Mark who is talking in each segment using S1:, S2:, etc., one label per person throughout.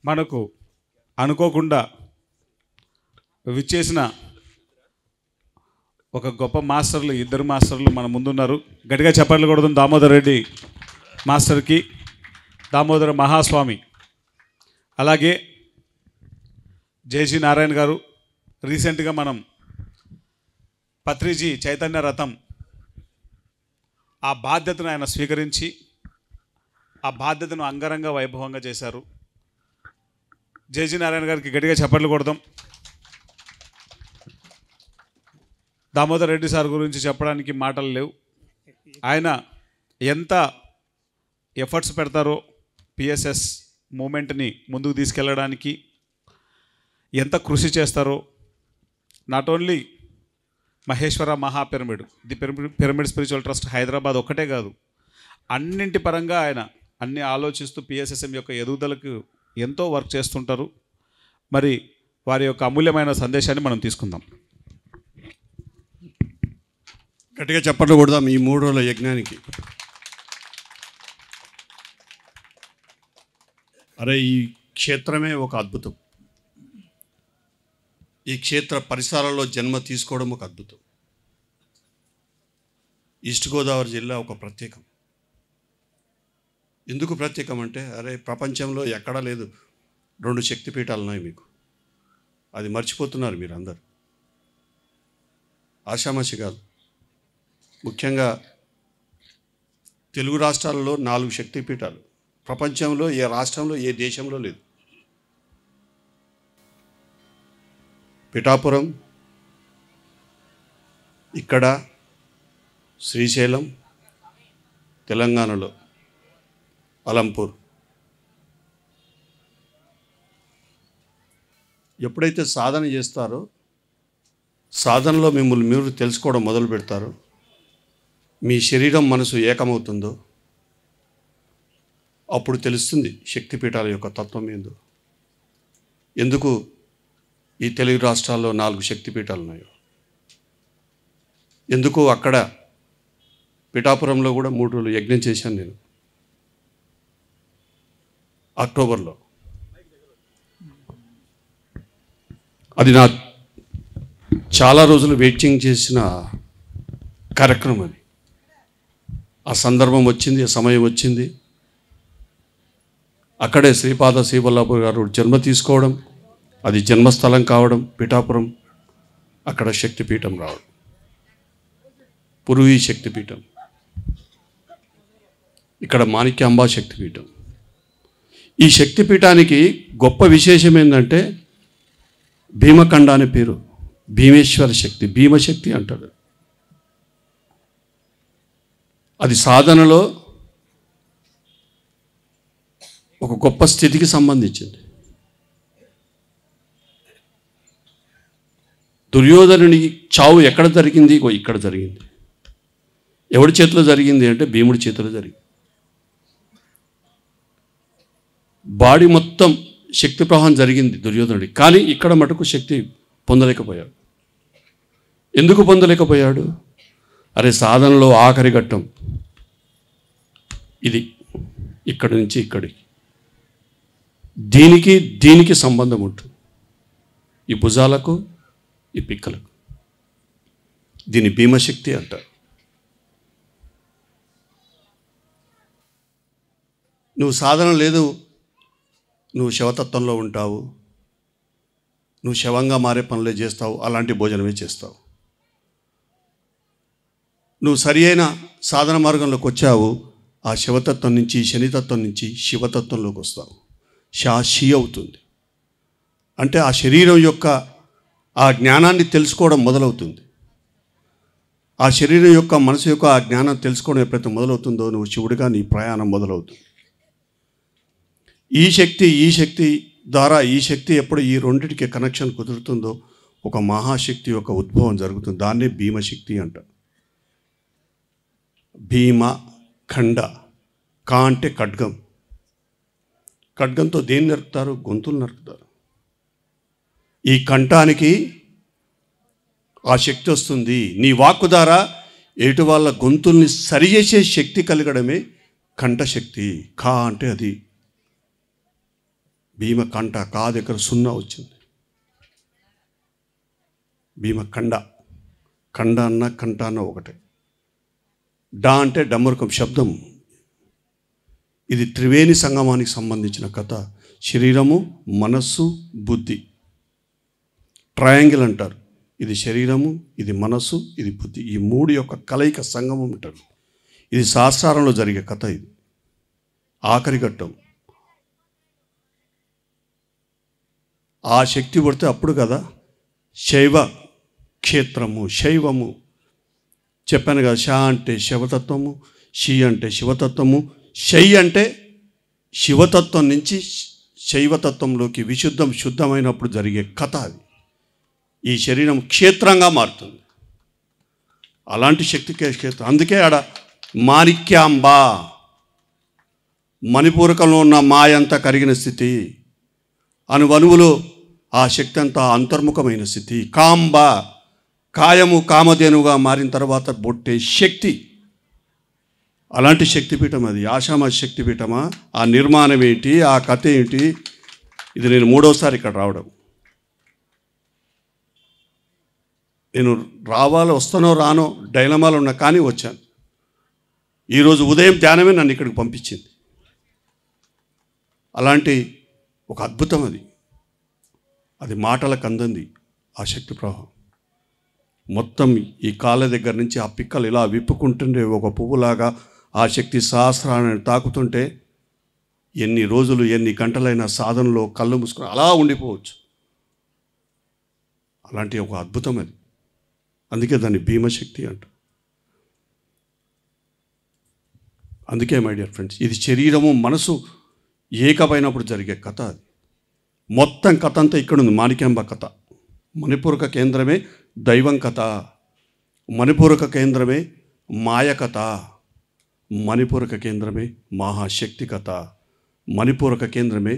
S1: మనకు అనుకోకుండా విచ్చేసిన ఒక గొప్ప మాస్టర్లు, ఇద్దరు మాస్టర్లు మన ముందున్నారు. గట్టిగా చప్పట్లు కొడుతుంది దామోదర్ రెడ్డి మాస్టర్కి, దామోదర మహాస్వామి, అలాగే జేజీ నారాయణ గారు. రీసెంట్గా మనం పత్రిజీ చైతన్య రథం ఆ బాధ్యతను ఆయన స్వీకరించి ఆ బాధ్యతను అంగరంగ వైభవంగా చేశారు. జేజీ నారాయణ గారికి గట్టిగా చప్పట్లు కొడదాం. దామోదర్ రెడ్డి సార్ గురించి చెప్పడానికి మాటలు లేవు. ఆయన ఎంత ఎఫర్ట్స్ పెడతారో పిఎస్ఎస్ మూమెంట్ని ముందుకు తీసుకెళ్ళడానికి, ఎంత కృషి చేస్తారో. నాట్ ఓన్లీ మహేశ్వర మహాపిరమిడ్, the pyramid spiritual trust Hyderabad ఒక్కటే కాదు, అన్నింటి పరంగా ఆయన అన్ని ఆలోచిస్తూ పిఎస్ఎస్ఎం యొక్క ఎదుగుదలకు ఎంతో వర్క్ చేస్తుంటారు. మరి వారి యొక్క అమూల్యమైన సందేశాన్ని మనం తీసుకుందాం.
S2: గట్టిగా చప్పట్లు కొడదాం ఈ 3 రోజుల యజ్ఞానికి. అరే, ఈ క్షేత్రమే ఒక అద్భుతం. ఈ క్షేత్ర పరిసరాల్లో జన్మ తీసుకోవడం ఒక అద్భుతం. ఈస్ట్ గోదావరి జిల్లా ఒక ప్రత్యేకం. ఎందుకు ప్రత్యేకం అంటే, అరే ప్రపంచంలో ఎక్కడా లేదు, 2 శక్తిపీఠాలు ఉన్నాయి మీకు. అది మర్చిపోతున్నారు మీరు అందరు. ఆషామాషి కాదు. ముఖ్యంగా తెలుగు రాష్ట్రాలలో 4 శక్తిపీఠాలు. ప్రపంచంలో ఏ రాష్ట్రంలో ఏ దేశంలో లేదు. పిఠాపురం, ఇక్కడ శ్రీశైలం, తెలంగాణలో అలంపూర్. ఎప్పుడైతే సాధన చేస్తారో, సాధనలో మిమ్మల్ని మీరు తెలుసుకోవడం మొదలు పెడతారో, మీ శరీరం మనసు ఏకమవుతుందో అప్పుడు తెలుస్తుంది శక్తిపీఠాల యొక్క తత్వం ఏందో. ఎందుకు ఈ తెలుగు రాష్ట్రాల్లో 4 శక్తిపీఠాలు ఉన్నాయో, ఎందుకు అక్కడ పిఠాపురంలో కూడా 3 రోజులు యజ్ఞం చేశాను నేను అక్టోబర్లో. అది నా చాలా రోజులు వెయిటింగ్ చేసిన కార్యక్రమం. అది ఆ సందర్భం వచ్చింది, ఆ సమయం వచ్చింది. అక్కడే శ్రీపాద శ్రీవల్లభ గారు జన్మ తీసుకోవడం, అది జన్మస్థలం కావడం పిఠాపురం, అక్కడ శక్తిపీఠం రావడం, పురువి శక్తిపీఠం, ఇక్కడ మాణిక్యాంబా శక్తిపీఠం. ఈ శక్తిపీఠానికి గొప్ప విశేషం ఏంటంటే, భీమకండ అనే పేరు. భీమేశ్వర శక్తి, భీమశక్తి అంటాడు. అది సాధనలో ఒక గొప్ప స్థితికి సంబంధించింది. దుర్యోధనుని చావు ఎక్కడ జరిగింది? ఇక్కడ జరిగింది. ఎవడి చేతిలో జరిగింది అంటే భీముడి చేతిలో జరిగింది. బాడీ మొత్తం శక్తి ప్రవాహం జరిగింది దుర్యోధనుడికి, కానీ ఇక్కడ మటుకు శక్తి పొందలేకపోయాడు. ఎందుకు పొందలేకపోయాడు? అరే, సాధనలో ఆఖరి ఘట్టం ఇది, ఇక్కడి నుంచి ఇక్కడికి, దీనికి సంబంధం ఉంటుంది. ఈ భుజాలకు, ఈ పిక్కలకు. దీని భీమశక్తి అంటారు. నువ్వు సాధన లేదు, నువ్వు శవతత్వంలో ఉంటావు, నువ్వు శవంగా మారే పనులే చేస్తావు, అలాంటి భోజనమే చేస్తావు. నువ్వు సరి అయిన సాధన మార్గంలోకి వచ్చావు, ఆ శివతత్వం నుంచి, శనితత్వం నుంచి శివతత్వంలోకి వస్తావు. షి అవుతుంది అంటే ఆ శరీరం యొక్క ఆ జ్ఞానాన్ని తెలుసుకోవడం మొదలవుతుంది. ఆ శరీరం యొక్క, మనసు యొక్క ఆ జ్ఞానం తెలుసుకోవడం ఎప్పుడైతే మొదలవుతుందో, నువ్వు శివుడిగా నీ ప్రయాణం మొదలవుతుంది. ఈ శక్తి ద్వారా, ఈ శక్తి ఎప్పుడు ఈ రెండింటికి కనెక్షన్ కుదురుతుందో ఒక మహాశక్తి యొక్క ఉద్భవం జరుగుతుంది. దాన్నే భీమశక్తి అంట. భీమ ఖండ, కా అంటే ఖడ్గం. ఖడ్గంతో దేన్ని నరుకుతారు? గొంతులు నరుకుతారు. ఈ కంఠానికి ఆ శక్తి వస్తుంది. నీ వాక్కు ద్వారా ఎటు వాళ్ళ గొంతుల్ని సరిచేసే శక్తి కలగడమే కంఠశక్తి. ఖా అంటే అది భీమకంఠ కా దగ్గర 0 వచ్చింది. భీమకండ, కండ అన్న కంఠ అన్న ఒకటే. డా అంటే డమ్మరుకం శబ్దం. ఇది త్రివేణి సంగమానికి సంబంధించిన కథ. శరీరము, మనస్సు, బుద్ధి, ట్రయాంగిల్ అంటారు. ఇది శరీరము, ఇది మనస్సు, ఇది బుద్ధి, ఈ 3 యొక్క కలయిక సంగమం అంటారు. ఇది శాస్త్రాలలో జరిగే కథ. ఇది ఆఖరి ఘట్టం. ఆ శక్తి పడితే అప్పుడు కదా శైవ క్షేత్రము, శైవము. చెప్పాను కదా, షా అంటే శివతత్వము, షి అంటే శివతత్వము, శై అంటే శివతత్వం నుంచి శైవతత్వంలోకి విశుద్ధం శుద్ధమైనప్పుడు జరిగే కథ అది. ఈ శరీరం క్షేత్రంగా మారుతుంది. అలాంటి శక్తికే క్షేత్రం. అందుకే ఆడ మాణిక్యాంబ, మణిపూరకంలో ఉన్న మాయంతా కరిగిన స్థితి, అనువనువులో ఆ శక్తి అంతా అంతర్ముఖమైన స్థితి. కాంబ, కాయము కామధేనుగా మారిన తర్వాత బొట్టే శక్తి. అలాంటి శక్తిపీఠం అది. ఆషామాషి శక్తిపీఠమా? ఆ నిర్మాణం ఏంటి, ఆ కథ ఏంటి? ఇది నేను 3వసారి ఇక్కడ రావడం. నేను వస్తానో రానో డైలమాలో ఉన్నా, కానీ వచ్చాను. ఈరోజు ఉదయం ధ్యానమే నన్ను ఇక్కడికి పంపించింది. అలాంటి ఒక అద్భుతం అది. అది మాటలకు అందంది ఆ శక్తి ప్రవాహం. మొత్తం ఈ కాళ్ళ దగ్గర నుంచి ఆ పిక్కలు ఇలా విప్పుకుంటుండే ఒక పువ్వులాగా ఆ శక్తి సహస్రాన్ని తాకుతుంటే ఎన్ని రోజులు ఎన్ని గంటలైన సాధనలో కళ్ళు మూసుకొని అలా ఉండిపోవచ్చు. అలాంటి ఒక అద్భుతం అది. అందుకే దాన్ని భీమశక్తి అంట. అందుకే మై డియర్ ఫ్రెండ్స్, ఇది శరీరము మనసు ఏకమైనప్పుడు జరిగే కథ అది. మొత్తం కథ అంతా ఇక్కడ ఉంది. మాణిక్యాంబ కథ. మణిపూరక కేంద్రమే దైవం కథ, మణిపూరక కేంద్రమే మాయ కథ, మణిపూరక కేంద్రమే మహాశక్తి కథ, మణిపూరక కేంద్రమే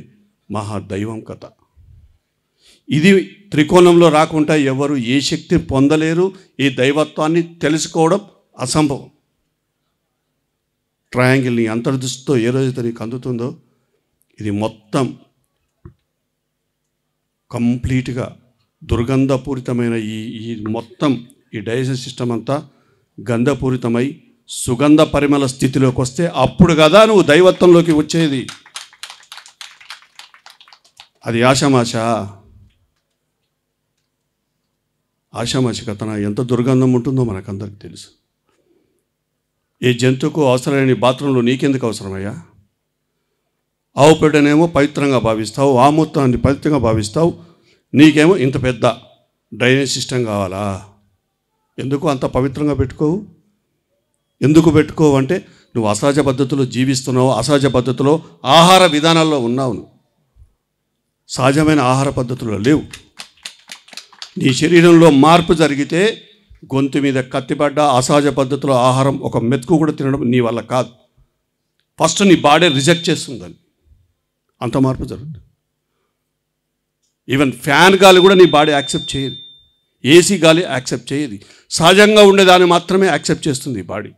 S2: మహాదైవం కథ. ఇది త్రికోణంలో రాకుండా ఎవరు ఏ శక్తి పొందలేరు. ఈ దైవత్వాన్ని తెలుసుకోవడం అసంభవం. ట్రయాంగిల్ని అంతర్దృష్టితో ఏ రోజైతే నీకు అందుతుందో, ఇది మొత్తం కంప్లీట్గా దుర్గంధపూరితమైన ఈ మొత్తం ఈ డైజెషన్ సిస్టమ్ అంతా గంధపూరితమై సుగంధ పరిమళ స్థితిలోకి వస్తే అప్పుడు కదా నువ్వు దైవత్వంలోకి వచ్చేది. అది ఆషామాషి కథన. ఎంత దుర్గంధం ఉంటుందో మనకందరికి తెలుసు. ఏ జంతువుకు అవసరమైన బాత్రూంలో నీకెందుకు అవసరమయ్యా? ఆవు పేడనేమో పవిత్రంగా భావిస్తావు, ఆమూత్రాన్ని పవిత్రంగా భావిస్తావు, నీకేమో ఇంత పెద్ద డ్రైనేజ్ సిస్టమ్ కావాలా? ఎందుకు అంత పవిత్రంగా పెట్టుకోవు? ఎందుకు పెట్టుకోవు అంటే నువ్వు అసహజ పద్ధతిలో జీవిస్తున్నావు, అసహజ పద్ధతిలో ఆహార విధానాల్లో ఉన్నావు. సహజమైన ఆహార పద్ధతుల్లో లేవు. నీ శరీరంలో మార్పు జరిగితే గొంతు మీద కత్తిపడ్డ అసహజ పద్ధతిలో ఆహారం ఒక మెతుకు కూడా తినడం నీ వల్ల కాదు. ఫస్ట్ నీ బాడీ రిజెక్ట్ చేస్తుందని అంత మార్పు జరుగుతుంది. ఈవెన్ ఫ్యాన్ గాలి కూడా నీ బాడీ యాక్సెప్ట్ చేయదు, ఏసీ గాలి యాక్సెప్ట్ చేయదు. సహజంగా ఉండేదాన్ని మాత్రమే యాక్సెప్ట్ చేస్తుంది ఈ బాడీ.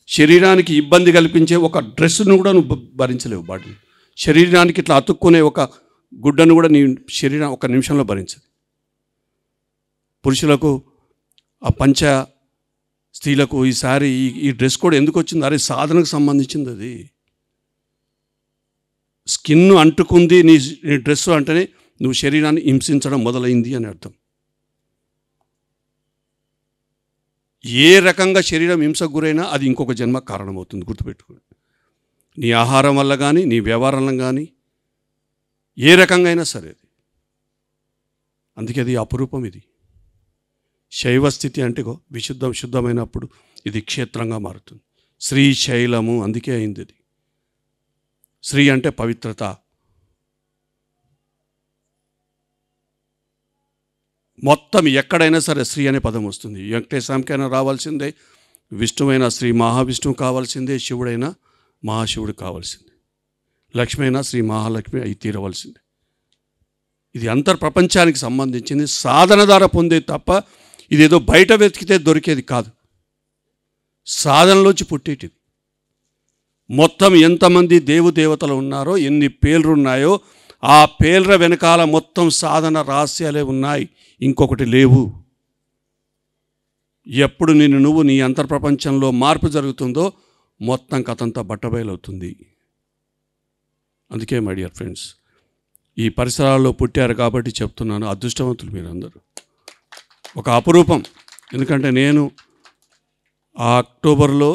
S2: శరీరానికి ఇబ్బంది కల్పించే ఒక డ్రెస్ను కూడా నువ్వు భరించలేవు. బాడీ శరీరానికి ఇట్లా అతుక్కునే ఒక గుడ్డను కూడా నీ శరీరం ఒక నిమిషంలో భరించదు. పురుషులకు ఆ పంచ, స్త్రీలకు ఈ సారీ, ఈ డ్రెస్ కోడ్ ఎందుకు వచ్చింది? అరే సాధనకు సంబంధించింది అది. స్కిన్ అంటుకుంది నీ డ్రెస్ అంటేనే నువ్వు శరీరాన్ని హింసించడం మొదలైంది అని అర్థం. ఏ రకంగా శరీరం హింసకు గురైనా అది ఇంకొక జన్మ కారణమవుతుంది, గుర్తుపెట్టుకోండి. నీ ఆహారం వల్ల కానీ, నీ వ్యవహారం కానీ, ఏ రకంగా అయినా సరే. అందుకే అది అపురూపం. ఇది శైవ స్థితి అంటే శుద్ధమైనప్పుడు ఇది క్షేత్రంగా మారుతుంది. శ్రీశైలము అందుకే అయింది. ఇది శ్రీ అంటే పవిత్రత. మొత్తం ఎక్కడైనా సరే శ్రీ అనే పదం వస్తుంది. వెంకటేశ్వరంకైనా రావాల్సిందే, విష్ణువైనా శ్రీ మహావిష్ణువు కావాల్సిందే, శివుడైనా మహాశివుడు కావాల్సిందే, లక్ష్మి అయినా శ్రీ మహాలక్ష్మి అయి తీరవలసిందే. ఇది అంతర్ప్రపంచానికి సంబంధించింది. సాధన ద్వారా పొందేది తప్ప ఇదేదో బయట వెతికితే దొరికేది కాదు. సాధనలోంచి పుట్టేటిది. మొత్తం ఎంతమంది దేవతలు ఉన్నారో, ఎన్ని పేర్లు ఉన్నాయో, ఆ పేర్ల వెనకాల మొత్తం సాధన రహస్యాలే ఉన్నాయి, ఇంకొకటి లేవు. ఎప్పుడు నువ్వు నీ అంతర్ప్రపంచంలో మార్పు జరుగుతుందో మొత్తం కథంతా బట్టబయలవుతుంది. అందుకే మై డియర్ ఫ్రెండ్స్, ఈ పరిసరాల్లో పుట్టారు కాబట్టి చెప్తున్నాను, అదృష్టవంతులు మీరందరూ. ఒక అపురూపం. ఎందుకంటే నేను ఆ అక్టోబర్లో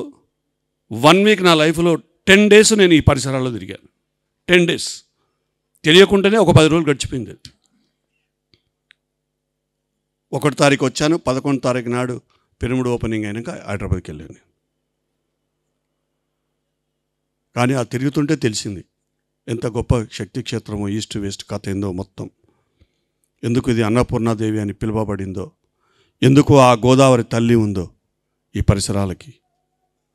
S2: 1 వీక్ నా లైఫ్లో 10 డేస్ నేను ఈ పరిసరాల్లో తిరిగాను. 10 డేస్ తెలియకుండానే ఒక 10 రోజులు గడిచిపోయింది. 1 తారీఖు వచ్చాను, 11 తారీఖు నాడు పిరమిడ్ ఓపెనింగ్ అయినాక హైదరాబాద్కి వెళ్ళాను. కానీ ఆ తిరుగుతుంటే తెలిసింది ఎంత గొప్ప శక్తి క్షేత్రమో, ఈస్ట్ వెస్ట్ కథ ఏందో మొత్తం. ఎందుకు ఇది అన్నపూర్ణాదేవి అని పిలువబడిందో, ఎందుకు ఆ గోదావరి తల్లి ఉందో ఈ పరిసరాలకి.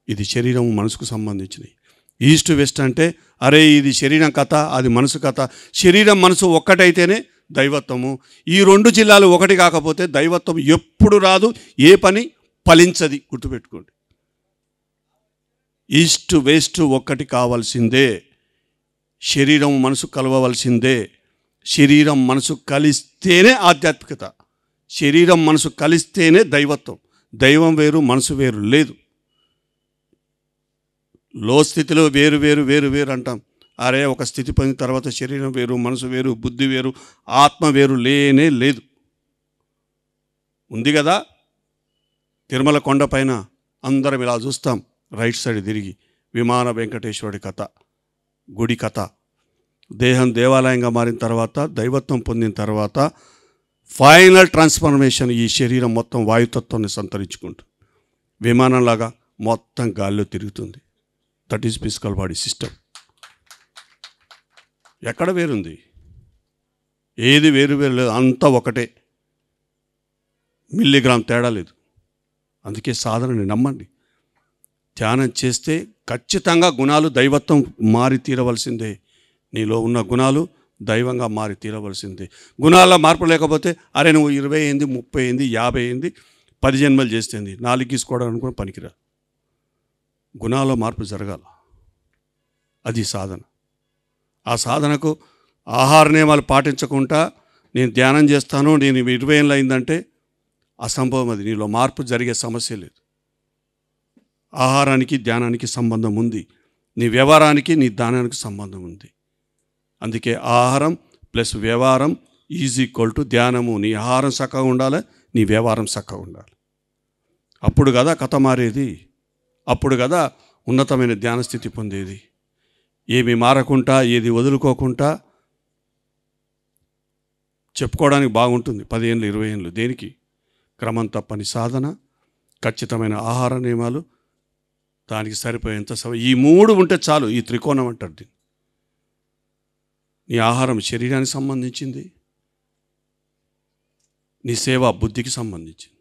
S2: ఇది శరీరం మనసుకు సంబంధించినవి. ఈస్ట్ వెస్ట్ అంటే అరే ఇది శరీరం కథ, అది మనసు కథ. శరీరం మనసు ఒక్కటైతేనే దైవత్వము. ఈ 2 జిల్లాలు ఒకటి కాకపోతే దైవత్వం ఎప్పుడు రాదు, ఏ పని ఫలించది. గుర్తుపెట్టుకోండి, ఈస్ట్ వెస్ట్ ఒక్కటి కావాల్సిందే. శరీరం మనసు కలవవలసిందే. శరీరం మనసు కలిస్తేనే ఆధ్యాత్మికత, శరీరం మనసు కలిస్తేనే దైవత్వం. దైవం వేరు, మనసు వేరు లేదు. లో స్థితిలో వేరు వేరు వేరు వేరు అంటాం. అరే ఒక స్థితి పొందిన తర్వాత శరీరం వేరు, మనసు వేరు, బుద్ధి వేరు, ఆత్మ వేరు లేనే లేదు. ఉంది కదా, తిరుమల కొండపైన అందరం ఇలా చూస్తాం, రైట్ సైడ్ తిరిగి విమాన వెంకటేశ్వరుడి కథ, గుడి కథ. దేహం దేవాలయంగా మారిన తర్వాత, దైవత్వం పొందిన తర్వాత ఫైనల్ ట్రాన్స్ఫర్మేషన్, ఈ శరీరం మొత్తం వాయుతత్వాన్ని సంతరించుకుంటుంది. విమానంలాగా మొత్తం గాల్లో తిరుగుతుంది. That is physical body system. ఎక్కడ వేరుంది? ఏది వేరు వేరు లేదు, అంతా ఒకటే. మిల్లీగ్రామ్ తేడా లేదు. అందుకే సాధనని నమ్మండి. ధ్యానం చేస్తే ఖచ్చితంగా గుణాలు దైవత్వం మారి తీరవలసిందే. నీలో ఉన్న గుణాలు దైవంగా మారి తీరవలసిందే. గుణాల్లో మార్పు లేకపోతే అరే నువ్వు 20 అయింది, 30 అయింది, 50 అయింది, 10 జన్మలు చేస్తుంది, 4 గీసుకోవడం అనుకుని పనికిరా. గుణాల్లో మార్పు జరగాల, అది సాధన. ఆ సాధనకు ఆహార నియమాలు పాటించకుండా నేను ధ్యానం చేస్తాను, నేను 20 ఏళ్ళు అయిందంటే అసంభవం. అది నీలో మార్పు జరిగే సమస్య లేదు. ఆహారానికి ధ్యానానికి సంబంధం ఉంది. నీ వ్యవహారానికి నీ ధ్యానానికి సంబంధం ఉంది. అందుకే ఆహారం ప్లస్ వ్యవహారం ఈజ్ ఈక్వల్ టు ధ్యానము. నీ ఆహారం చక్కగా ఉండాలి, నీ వ్యవహారం చక్కగా ఉండాలి. అప్పుడు కదా కథ మారేది, అప్పుడు కదా ఉన్నతమైన ధ్యాన స్థితి పొందేది. ఏమి మారకుండా, ఏది వదులుకోకుండా చెప్పుకోవడానికి బాగుంటుంది. 10 ఏళ్ళు 20 ఏళ్ళు దేనికి? క్రమం తప్పని సాధన, ఖచ్చితమైన ఆహార నియమాలు, దానికి సరిపోయేంత ఈ 3 ఉంటే చాలు. ఈ త్రికోణం అంటారు దీన్ని. నీ ఆహారం శరీరానికి సంబంధించింది, నీ సేవ బుద్ధికి సంబంధించింది,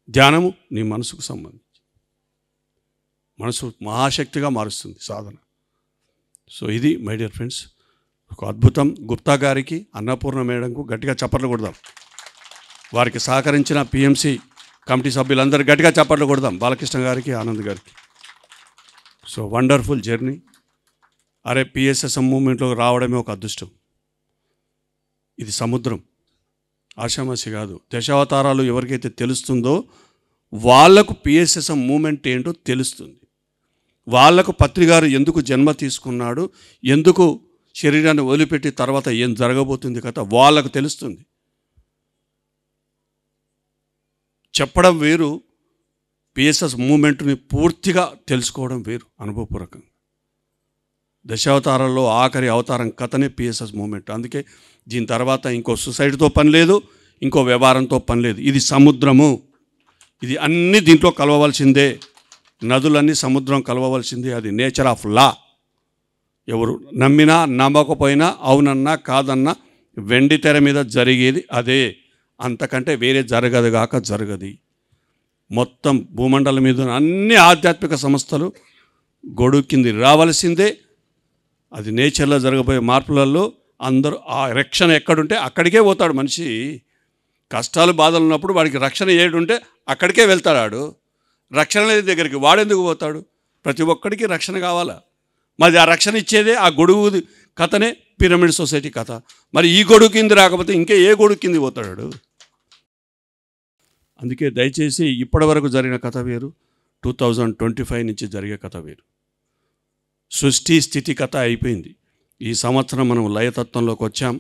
S2: ధ్యానము నీ మనసుకు సంబంధించింది. మనసు మహాశక్తిగా మారుస్తుంది సాధన. సో ఇది మై డియర్ ఫ్రెండ్స్ ఒక అద్భుతం. గుప్తా గారికి, అన్నపూర్ణ మేడంకు గట్టిగా చప్పట్లు కొడదాం. వారికి సహకరించిన పిఎంసి కమిటీ సభ్యులందరూ గట్టిగా చప్పట్లు కొడదాం. బాలకృష్ణ గారికి, ఆనంద్ గారికి. So wonderful journey. అరే పిఎస్ఎస్ఎం మూమెంట్లోకి రావడమే ఒక అదృష్టం. ఇది సముద్రం, ఆషామాషి కాదు. దశావతారాలు ఎవరికైతే తెలుస్తుందో వాళ్లకు పిఎస్ఎస్ఎం మూమెంట్ ఏంటో తెలుస్తుంది. వాళ్లకు పత్రిగారు ఎందుకు జన్మ తీసుకున్నాడు, ఎందుకు శరీరాన్ని వదిలిపెట్టి తర్వాత ఏం జరగబోతుంది కదా వాళ్ళకు తెలుస్తుంది. చెప్పడం వేరు, పిఎస్ఎస్ మూమెంట్ని పూర్తిగా తెలుసుకోవడం వేరు అనుభవపూర్వకంగా. దశావతారాల్లో ఆఖరి అవతారం కథనే పిఎస్ఎస్ మూమెంట్. అందుకే దీని తర్వాత ఇంకో సొసైటీతో పని లేదు, ఇంకో వ్యవహారంతో పని లేదు. ఇది సముద్రము, ఇది అన్నీ దీంట్లో కలవవలసిందే. నదులన్నీ సముద్రం కలవవలసిందే. అది నేచర్ ఆఫ్ లా. ఎవరు నమ్మినా నమ్మకపోయినా, అవునన్నా కాదన్నా, వెండి తెర మీద జరిగేది అదే. అంతకంటే వేరే జరగదుగాక జరగది. మొత్తం భూమండలం మీద అన్ని ఆధ్యాత్మిక సంస్థలు గొడుగు కింది రావాల్సిందే. అది నేచర్లో జరగబోయే మార్పులలో అందరూ ఆ రక్షణ ఎక్కడుంటే అక్కడికే పోతాడు మనిషి. కష్టాలు బాధలు ఉన్నప్పుడు వాడికి రక్షణ ఏడుంటే అక్కడికే వెళ్తాడు. రక్షణ లేని దగ్గరికి వాడెందుకు పోతాడు? ప్రతి ఒక్కడికి రక్షణ కావాలా. మరి ఆ రక్షణ ఇచ్చేదే ఆ గొడుగు కథనే పిరమిడ్ సొసైటీ కథ. మరి ఈ గొడుగు కింద రాకపోతే ఇంకా ఏ గొడుగు కింద పోతాడు? అందుకే దయచేసి ఇప్పటి వరకు జరిగిన కథ వేరు, 2025 నుంచి జరిగే కథ వేరు. సృష్టి స్థితి కథ అయిపోయింది. ఈ సంవత్సరం మనం లయతత్వంలోకి వచ్చాం.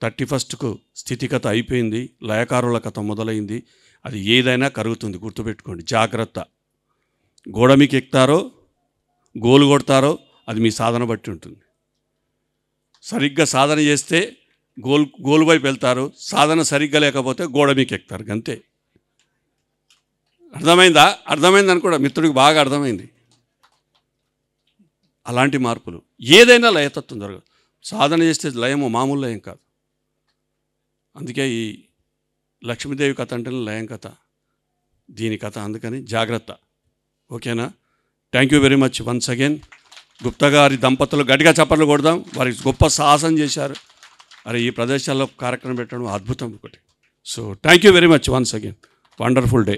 S2: 31కు స్థితికథ అయిపోయింది, లయకారుల కథ మొదలైంది. అది ఏదైనా కరుగుతుంది, గుర్తుపెట్టుకోండి. జాగ్రత్త. గోడ మీకు ఎక్కుతారో గోలు కొడతారో అది మీ సాధన బట్టి ఉంటుంది. సరిగ్గా సాధన చేస్తే గోలు వైపు వెళ్తారు, సాధన సరిగ్గా లేకపోతే గోడ మీకు ఎక్కుతారు, అంతే. అర్థమైందని కూడా మిత్రుడికి బాగా అర్థమైంది. అలాంటి మార్పులు ఏదైనా లయతత్వం జరగదు. సాధన చేస్తే లయము మామూలు లయం కాదు. అందుకే ఈ లక్ష్మీదేవి కథ అంటేనే లయం కథ, దీని కథ. అందుకని జాగ్రత్త. ఓకేనా? Thank you very much once again. Gupta గారి దంపతులు గట్టిగా చప్పట్లు కొడదాం. వారి గొప్ప సాహసం చేశారు. అరే ఈ ప్రదేశాల్లో కార్యక్రమం పెట్టడం అద్భుతం ఒకటి. So thank you very much once again. Wonderful day.